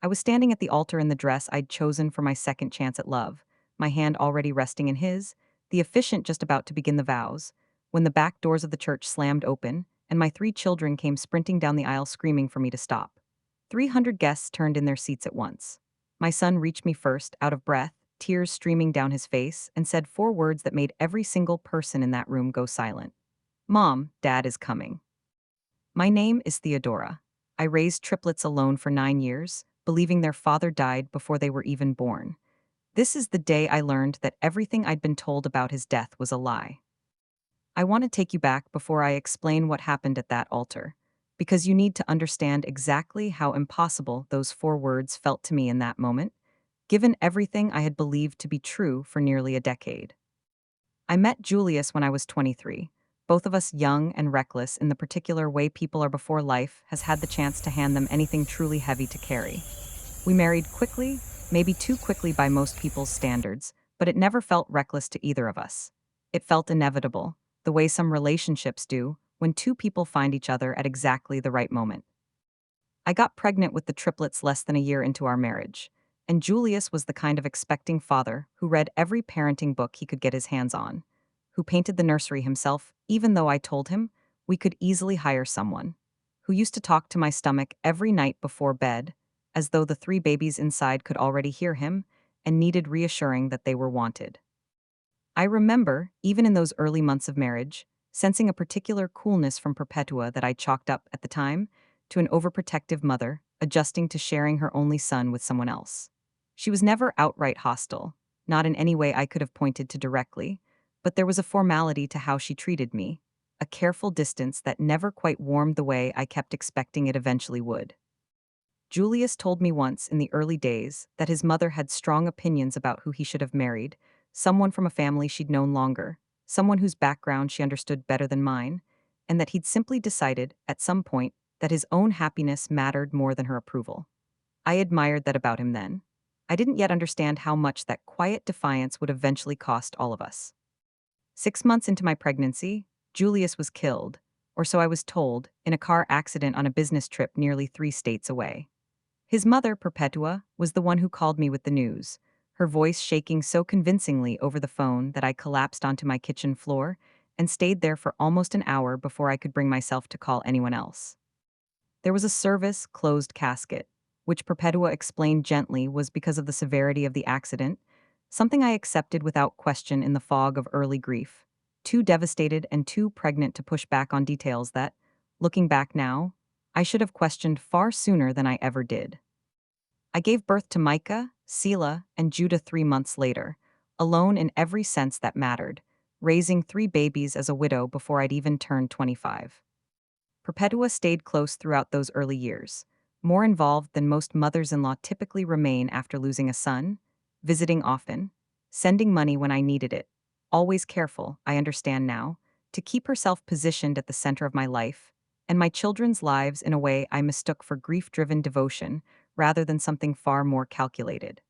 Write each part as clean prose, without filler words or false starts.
I was standing at the altar in the dress I'd chosen for my second chance at love, my hand already resting in his, the officiant just about to begin the vows, when the back doors of the church slammed open, and my three children came sprinting down the aisle screaming for me to stop. 300 guests turned in their seats at once. My son reached me first, out of breath, tears streaming down his face, and said four words that made every single person in that room go silent. Mom, Dad is coming. My name is Theodora. I raised triplets alone for 9 years, believing their father died before they were even born. This is the day I learned that everything I'd been told about his death was a lie. I want to take you back before I explain what happened at that altar, because you need to understand exactly how impossible those four words felt to me in that moment, given everything I had believed to be true for nearly a decade. I met Julius when I was 23, both of us young and reckless in the particular way people are before life has had the chance to hand them anything truly heavy to carry. We married quickly, maybe too quickly by most people's standards, but it never felt reckless to either of us. It felt inevitable, the way some relationships do when two people find each other at exactly the right moment. I got pregnant with the triplets less than a year into our marriage, and Julius was the kind of expecting father who read every parenting book he could get his hands on, who painted the nursery himself, even though I told him we could easily hire someone, who used to talk to my stomach every night before bed, as though the three babies inside could already hear him and needed reassuring that they were wanted. I remember, even in those early months of marriage, sensing a particular coolness from Perpetua that I chalked up at the time to an overprotective mother adjusting to sharing her only son with someone else. She was never outright hostile, not in any way I could have pointed to directly, but there was a formality to how she treated me, a careful distance that never quite warmed the way I kept expecting it eventually would. Julius told me once in the early days that his mother had strong opinions about who he should have married, someone from a family she'd known longer, someone whose background she understood better than mine, and that he'd simply decided, at some point, that his own happiness mattered more than her approval. I admired that about him then. I didn't yet understand how much that quiet defiance would eventually cost all of us. 6 months into my pregnancy, Julius was killed, or so I was told, in a car accident on a business trip nearly 3 states away. His mother, Perpetua, was the one who called me with the news, her voice shaking so convincingly over the phone that I collapsed onto my kitchen floor and stayed there for almost an hour before I could bring myself to call anyone else. There was a service, closed casket, which Perpetua explained gently was because of the severity of the accident, something I accepted without question in the fog of early grief, too devastated and too pregnant to push back on details that, looking back now, I should have questioned far sooner than I ever did. I gave birth to Micah, Selah, and Judah 3 months later, alone in every sense that mattered, raising three babies as a widow before I'd even turned 25. Perpetua stayed close throughout those early years, more involved than most mothers-in-law typically remain after losing a son, visiting often, sending money when I needed it, always careful, I understand now, to keep herself positioned at the center of my life, and my children's lives in a way I mistook for grief-driven devotion rather than something far more calculated.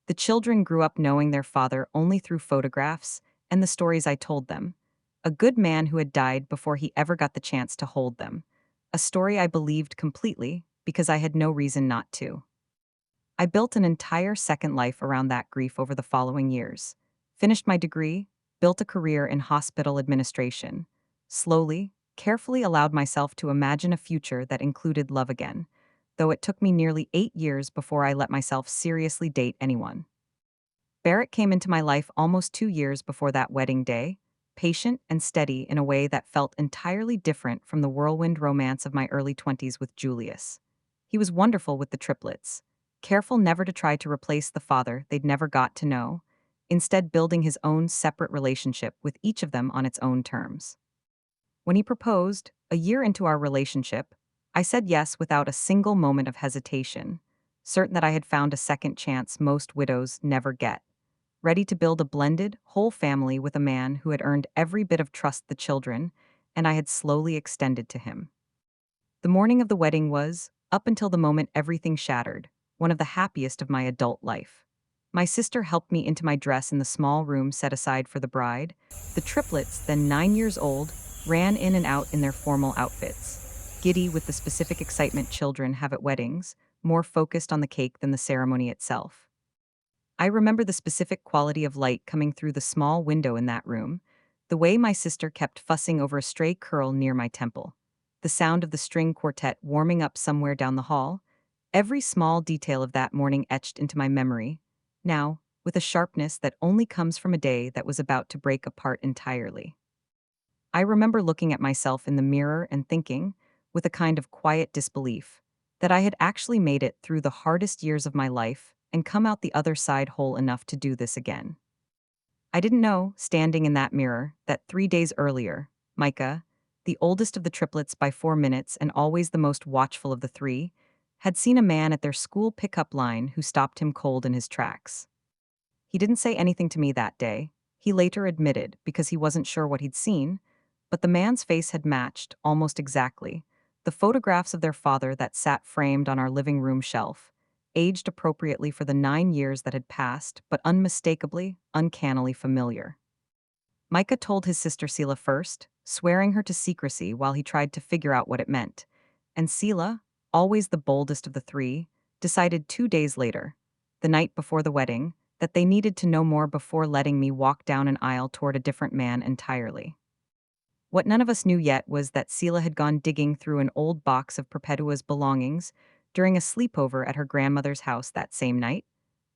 The children grew up knowing their father only through photographs and the stories I told them, a good man who had died before he ever got the chance to hold them, a story I believed completely because I had no reason not to. I built an entire second life around that grief over the following years, finished my degree, built a career in hospital administration, slowly, carefully allowed myself to imagine a future that included love again, though it took me nearly 8 years before I let myself seriously date anyone. Barrett came into my life almost 2 years before that wedding day, patient and steady in a way that felt entirely different from the whirlwind romance of my early 20s with Julius. He was wonderful with the triplets, careful never to try to replace the father they'd never got to know, instead building his own separate relationship with each of them on its own terms. When he proposed, a year into our relationship, I said yes without a single moment of hesitation, certain that I had found a second chance most widows never get, ready to build a blended, whole family with a man who had earned every bit of trust the children, and I had slowly extended to him. The morning of the wedding was, up until the moment everything shattered, one of the happiest of my adult life. My sister helped me into my dress in the small room set aside for the bride. The triplets, then 9 years old, ran in and out in their formal outfits, giddy with the specific excitement children have at weddings, more focused on the cake than the ceremony itself. I remember the specific quality of light coming through the small window in that room, the way my sister kept fussing over a stray curl near my temple, the sound of the string quartet warming up somewhere down the hall, every small detail of that morning etched into my memory, now, with a sharpness that only comes from a day that was about to break apart entirely. I remember looking at myself in the mirror and thinking, with a kind of quiet disbelief, that I had actually made it through the hardest years of my life and come out the other side whole enough to do this again. I didn't know, standing in that mirror, that 3 days earlier, Micah, the oldest of the triplets by 4 minutes and always the most watchful of the three, had seen a man at their school pickup line who stopped him cold in his tracks. He didn't say anything to me that day, he later admitted, because he wasn't sure what he'd seen, but the man's face had matched, almost exactly, the photographs of their father that sat framed on our living room shelf, aged appropriately for the 9 years that had passed, but unmistakably, uncannily familiar. Micah told his sister Selah first, swearing her to secrecy while he tried to figure out what it meant. And Selah, always the boldest of the three, decided 2 days later, the night before the wedding, that they needed to know more before letting me walk down an aisle toward a different man entirely. What none of us knew yet was that Selah had gone digging through an old box of Perpetua's belongings during a sleepover at her grandmother's house that same night,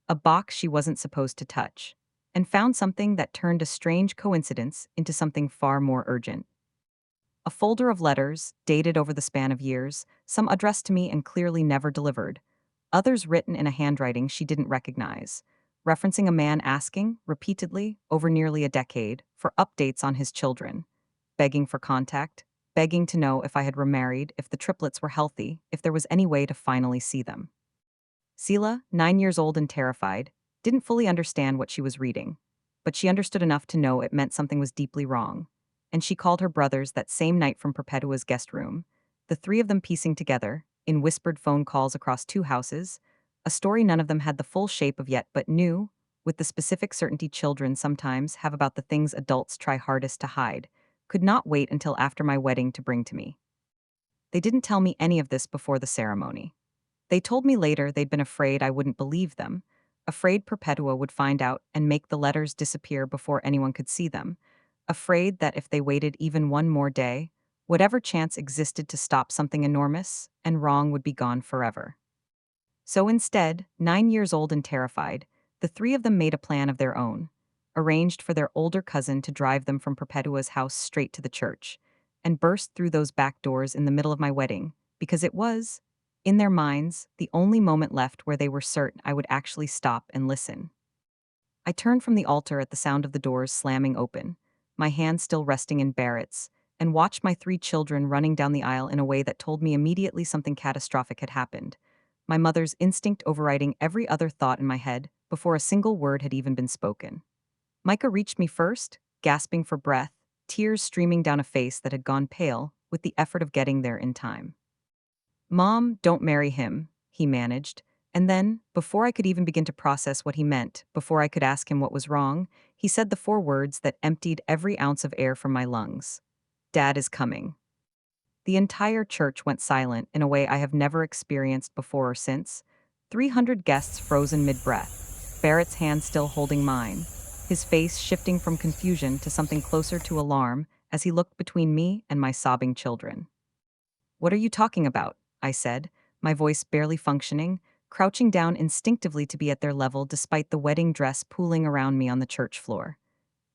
a box she wasn't supposed to touch, and found something that turned a strange coincidence into something far more urgent. A folder of letters, dated over the span of years, some addressed to me and clearly never delivered, others written in a handwriting she didn't recognize, referencing a man asking, repeatedly, over nearly a decade, for updates on his children, begging for contact, begging to know if I had remarried, if the triplets were healthy, if there was any way to finally see them. Selah, 9 years old and terrified, didn't fully understand what she was reading, but she understood enough to know it meant something was deeply wrong, and she called her brothers that same night from Perpetua's guest room, the three of them piecing together, in whispered phone calls across 2 houses, a story none of them had the full shape of yet but knew, with the specific certainty children sometimes have about the things adults try hardest to hide, could not wait until after my wedding to bring to me. They didn't tell me any of this before the ceremony. They told me later they'd been afraid I wouldn't believe them, afraid Perpetua would find out and make the letters disappear before anyone could see them, afraid that if they waited even one more day, whatever chance existed to stop something enormous and wrong would be gone forever. So instead, 9 years old and terrified, the three of them made a plan of their own, arranged for their older cousin to drive them from Perpetua's house straight to the church, and burst through those back doors in the middle of my wedding, because it was, in their minds, the only moment left where they were certain I would actually stop and listen. I turned from the altar at the sound of the doors slamming open, my hand still resting in Barrett's, and watched my three children running down the aisle in a way that told me immediately something catastrophic had happened, my mother's instinct overriding every other thought in my head before a single word had even been spoken. Micah reached me first, gasping for breath, tears streaming down a face that had gone pale with the effort of getting there in time. "Mom, don't marry him," he managed, and then, before I could even begin to process what he meant, before I could ask him what was wrong, he said the 4 words that emptied every ounce of air from my lungs. "Dad is coming." The entire church went silent in a way I have never experienced before or since. 300 guests frozen mid-breath, Barrett's hand still holding mine, his face shifting from confusion to something closer to alarm as he looked between me and my sobbing children. "What are you talking about?" I said, my voice barely functioning, crouching down instinctively to be at their level despite the wedding dress pooling around me on the church floor.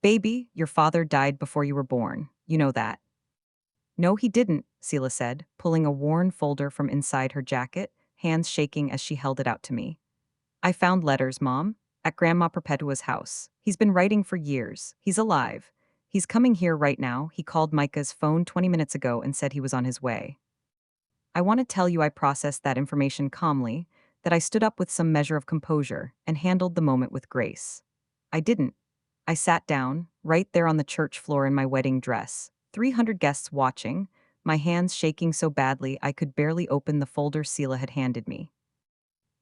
"Baby, your father died before you were born. You know that." "No, he didn't," Selah said, pulling a worn folder from inside her jacket, hands shaking as she held it out to me. "I found letters, Mom, at Grandma Perpetua's house. He's been writing for years. He's alive. He's coming here right now. He called Micah's phone 20 minutes ago and said he was on his way." I want to tell you I processed that information calmly, that I stood up with some measure of composure and handled the moment with grace. I didn't. I sat down, right there on the church floor in my wedding dress, 300 guests watching, my hands shaking so badly I could barely open the folder Selah had handed me.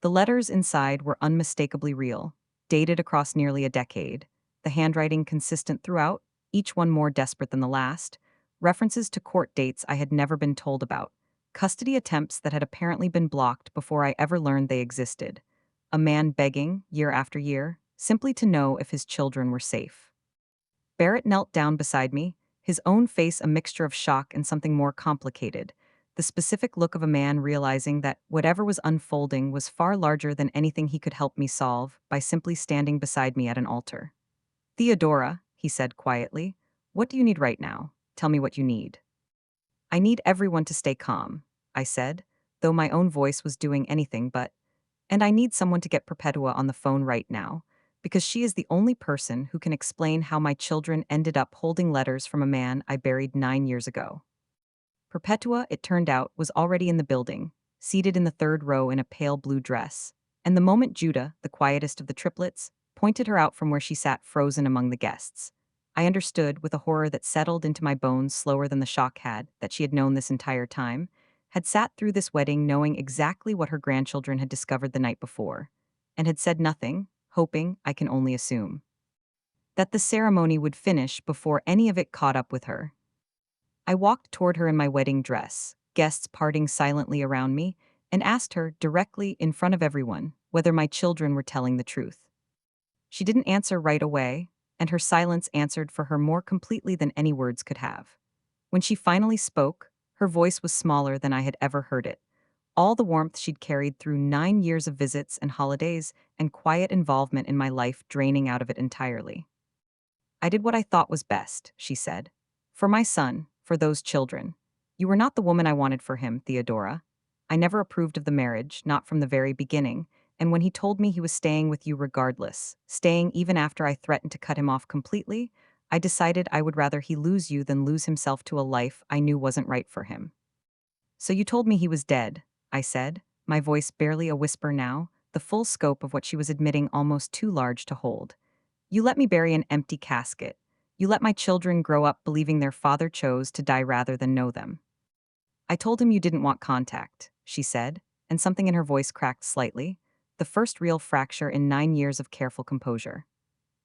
The letters inside were unmistakably real, dated across nearly a decade, the handwriting consistent throughout, each one more desperate than the last, references to court dates I had never been told about, custody attempts that had apparently been blocked before I ever learned they existed. A man begging, year after year, simply to know if his children were safe. Barrett knelt down beside me, his own face a mixture of shock and something more complicated, the specific look of a man realizing that whatever was unfolding was far larger than anything he could help me solve by simply standing beside me at an altar. Theodora, he said quietly, what do you need right now? Tell me what you need. I need everyone to stay calm, I said, though my own voice was doing anything but, and I need someone to get Perpetua on the phone right now, because she is the only person who can explain how my children ended up holding letters from a man I buried 9 years ago. Perpetua, it turned out, was already in the building, seated in the third row in a pale blue dress, and the moment Judah, the quietest of the triplets, pointed her out from where she sat frozen among the guests, I understood, with a horror that settled into my bones slower than the shock had, that she had known this entire time, had sat through this wedding knowing exactly what her grandchildren had discovered the night before, and had said nothing, hoping, I can only assume, that the ceremony would finish before any of it caught up with her. I walked toward her in my wedding dress, guests parting silently around me, and asked her, directly in front of everyone, whether my children were telling the truth. She didn't answer right away, and her silence answered for her more completely than any words could have. When she finally spoke, her voice was smaller than I had ever heard it. All the warmth she'd carried through 9 years of visits and holidays and quiet involvement in my life draining out of it entirely. I did what I thought was best, she said. For my son, for those children. You were not the woman I wanted for him, Theodora. I never approved of the marriage, not from the very beginning, and when he told me he was staying with you regardless, staying even after I threatened to cut him off completely, I decided I would rather he lose you than lose himself to a life I knew wasn't right for him. So you told me he was dead, I said, my voice barely a whisper now, the full scope of what she was admitting almost too large to hold. You let me bury an empty casket. You let my children grow up believing their father chose to die rather than know them. I told him you didn't want contact, she said, and something in her voice cracked slightly, the first real fracture in 9 years of careful composure.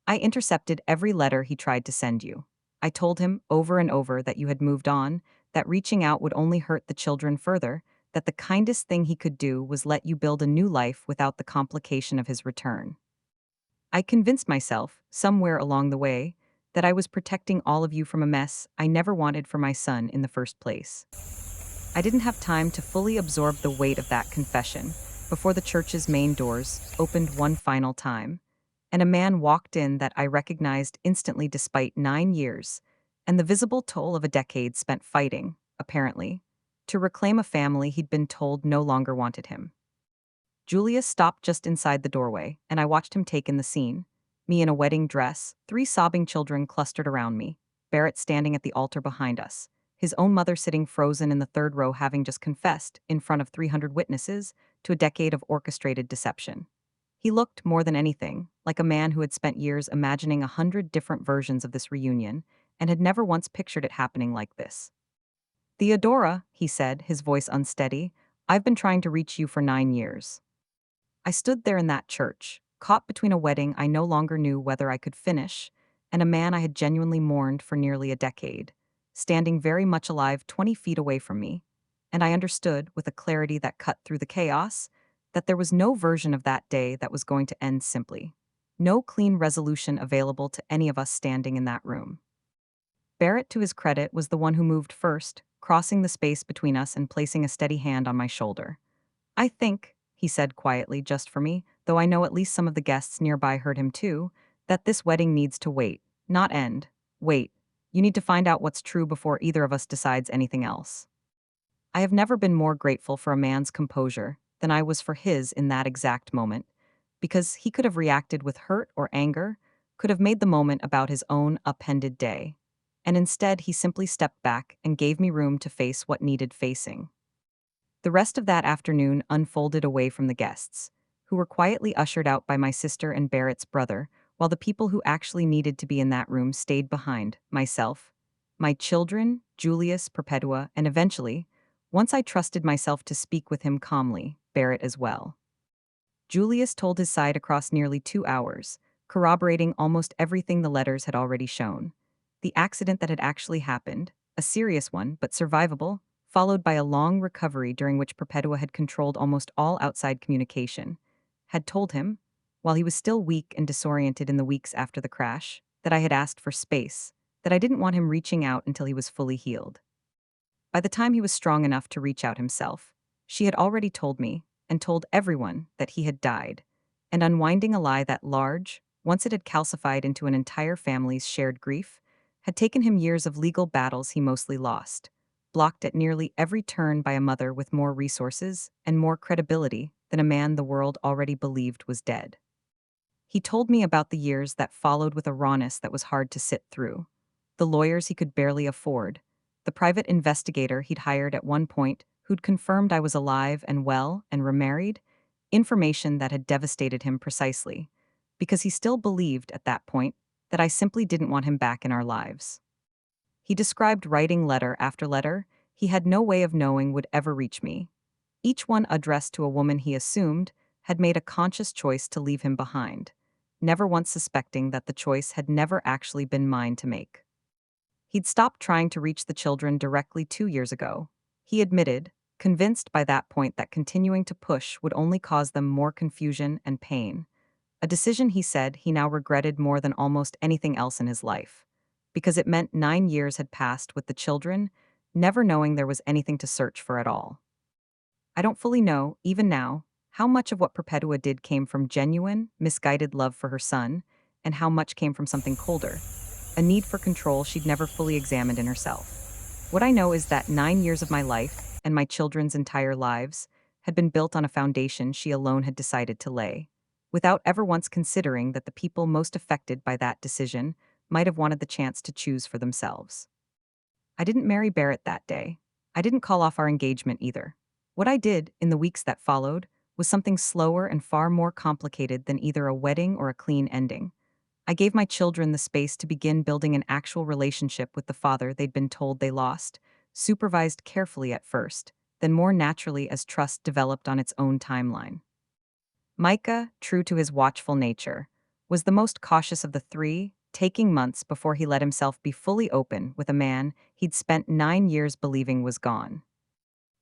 I intercepted every letter he tried to send you. I told him over and over that you had moved on, that reaching out would only hurt the children further, that the kindest thing he could do was let you build a new life without the complication of his return. I convinced myself, somewhere along the way, that I was protecting all of you from a mess I never wanted for my son in the first place. I didn't have time to fully absorb the weight of that confession before the church's main doors opened one final time, and a man walked in that I recognized instantly despite 9 years, and the visible toll of a decade spent fighting, apparently, to reclaim a family he'd been told no longer wanted him. Julius stopped just inside the doorway, and I watched him take in the scene. Me in a wedding dress, 3 sobbing children clustered around me, Barrett standing at the altar behind us, his own mother sitting frozen in the third row having just confessed, in front of 300 witnesses, to a decade of orchestrated deception. He looked, more than anything, like a man who had spent years imagining 100 different versions of this reunion, and had never once pictured it happening like this. Theodora, he said, his voice unsteady, I've been trying to reach you for 9 years. I stood there in that church, caught between a wedding I no longer knew whether I could finish, and a man I had genuinely mourned for nearly a decade, standing very much alive 20 feet away from me, and I understood, with a clarity that cut through the chaos, that there was no version of that day that was going to end simply. No clean resolution available to any of us standing in that room. Barrett, to his credit, was the one who moved first, crossing the space between us and placing a steady hand on my shoulder. I think, he said quietly just for me, though I know at least some of the guests nearby heard him too, that this wedding needs to wait, not end. Wait. You need to find out what's true before either of us decides anything else. I have never been more grateful for a man's composure than I was for his in that exact moment, because he could have reacted with hurt or anger, could have made the moment about his own upended day. And instead, he simply stepped back and gave me room to face what needed facing. The rest of that afternoon unfolded away from the guests, who were quietly ushered out by my sister and Barrett's brother, while the people who actually needed to be in that room stayed behind, myself, my children, Julius, Perpetua, and eventually, once I trusted myself to speak with him calmly, Barrett as well. Julius told his side across nearly 2 hours, corroborating almost everything the letters had already shown. The accident that had actually happened, a serious one but survivable, followed by a long recovery during which Perpetua had controlled almost all outside communication, had told him, while he was still weak and disoriented in the weeks after the crash, that I had asked for space, that I didn't want him reaching out until he was fully healed. By the time he was strong enough to reach out himself, she had already told me, and told everyone, that he had died, and unwinding a lie that large, once it had calcified into an entire family's shared grief, had taken him years of legal battles he mostly lost, blocked at nearly every turn by a mother with more resources and more credibility than a man the world already believed was dead. He told me about the years that followed with a rawness that was hard to sit through, the lawyers he could barely afford, the private investigator he'd hired at one point who'd confirmed I was alive and well and remarried, information that had devastated him precisely, because he still believed at that point that I simply didn't want him back in our lives. He described writing letter after letter he had no way of knowing would ever reach me, each one addressed to a woman he assumed had made a conscious choice to leave him behind, never once suspecting that the choice had never actually been mine to make. He'd stopped trying to reach the children directly 2 years ago. He admitted, convinced by that point that continuing to push would only cause them more confusion and pain, a decision he said he now regretted more than almost anything else in his life, because it meant 9 years had passed with the children, never knowing there was anything to search for at all. I don't fully know, even now, how much of what Perpetua did came from genuine, misguided love for her son, and how much came from something colder, a need for control she'd never fully examined in herself. What I know is that 9 years of my life, and my children's entire lives, had been built on a foundation she alone had decided to lay, without ever once considering that the people most affected by that decision might have wanted the chance to choose for themselves. I didn't marry Barrett that day. I didn't call off our engagement either. What I did, in the weeks that followed, was something slower and far more complicated than either a wedding or a clean ending. I gave my children the space to begin building an actual relationship with the father they'd been told they lost, supervised carefully at first, then more naturally as trust developed on its own timeline. Micah, true to his watchful nature, was the most cautious of the three, taking months before he let himself be fully open with a man he'd spent 9 years believing was gone.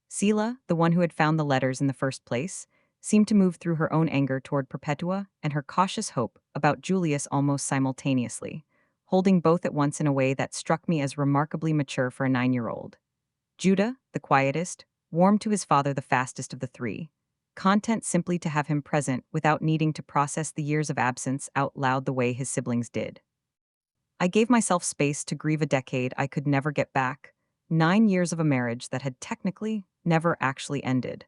Selah, the one who had found the letters in the first place, seemed to move through her own anger toward Perpetua and her cautious hope about Julius almost simultaneously, holding both at once in a way that struck me as remarkably mature for a 9-year-old. Judah, the quietest, warmed to his father the fastest of the three, content simply to have him present without needing to process the years of absence out loud the way his siblings did. I gave myself space to grieve a decade I could never get back, 9 years of a marriage that had technically never actually ended,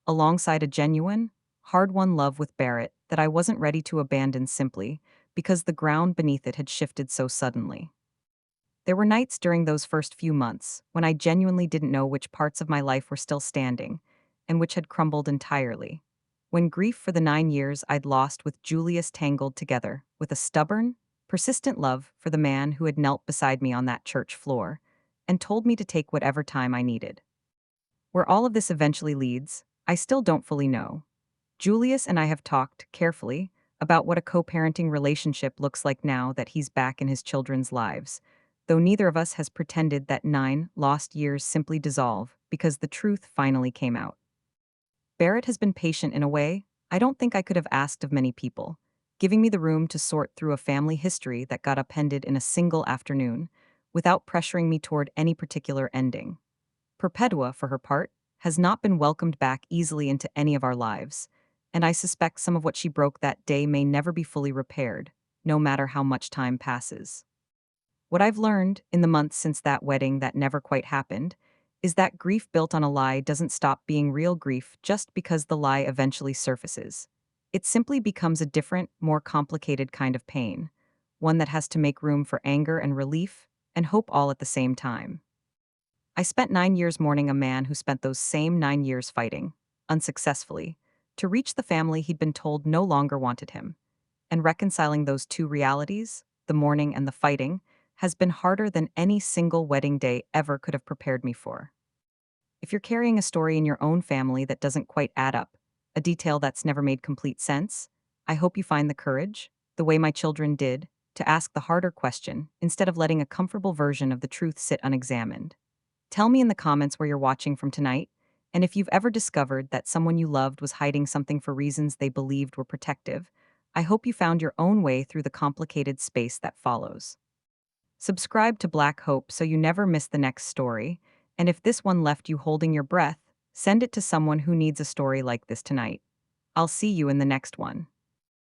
alongside a genuine, hard-won love with Barrett that I wasn't ready to abandon simply because the ground beneath it had shifted so suddenly. There were nights during those first few months when I genuinely didn't know which parts of my life were still standing and which had crumbled entirely. When grief for the 9 years I'd lost with Julius tangled together with a stubborn, persistent love for the man who had knelt beside me on that church floor and told me to take whatever time I needed. Where all of this eventually leads, I still don't fully know. Julius and I have talked, carefully, about what a co-parenting relationship looks like now that he's back in his children's lives, though neither of us has pretended that 9 lost years simply dissolve because the truth finally came out. Barrett has been patient in a way I don't think I could have asked of many people, giving me the room to sort through a family history that got appended in a single afternoon, without pressuring me toward any particular ending. Perpetua, for her part, has not been welcomed back easily into any of our lives, and I suspect some of what she broke that day may never be fully repaired, no matter how much time passes. What I've learned, in the months since that wedding that never quite happened, is that grief built on a lie doesn't stop being real grief just because the lie eventually surfaces. It simply becomes a different, more complicated kind of pain, one that has to make room for anger and relief, and hope all at the same time. I spent 9 years mourning a man who spent those same 9 years fighting, unsuccessfully, to reach the family he'd been told no longer wanted him. And reconciling those two realities, the mourning and the fighting, has been harder than any single wedding day ever could have prepared me for. If you're carrying a story in your own family that doesn't quite add up, a detail that's never made complete sense, I hope you find the courage, the way my children did, to ask the harder question instead of letting a comfortable version of the truth sit unexamined. Tell me in the comments where you're watching from tonight, and if you've ever discovered that someone you loved was hiding something for reasons they believed were protective. I hope you found your own way through the complicated space that follows. Subscribe to Black Hope so you never miss the next story, and if this one left you holding your breath, send it to someone who needs a story like this tonight. I'll see you in the next one.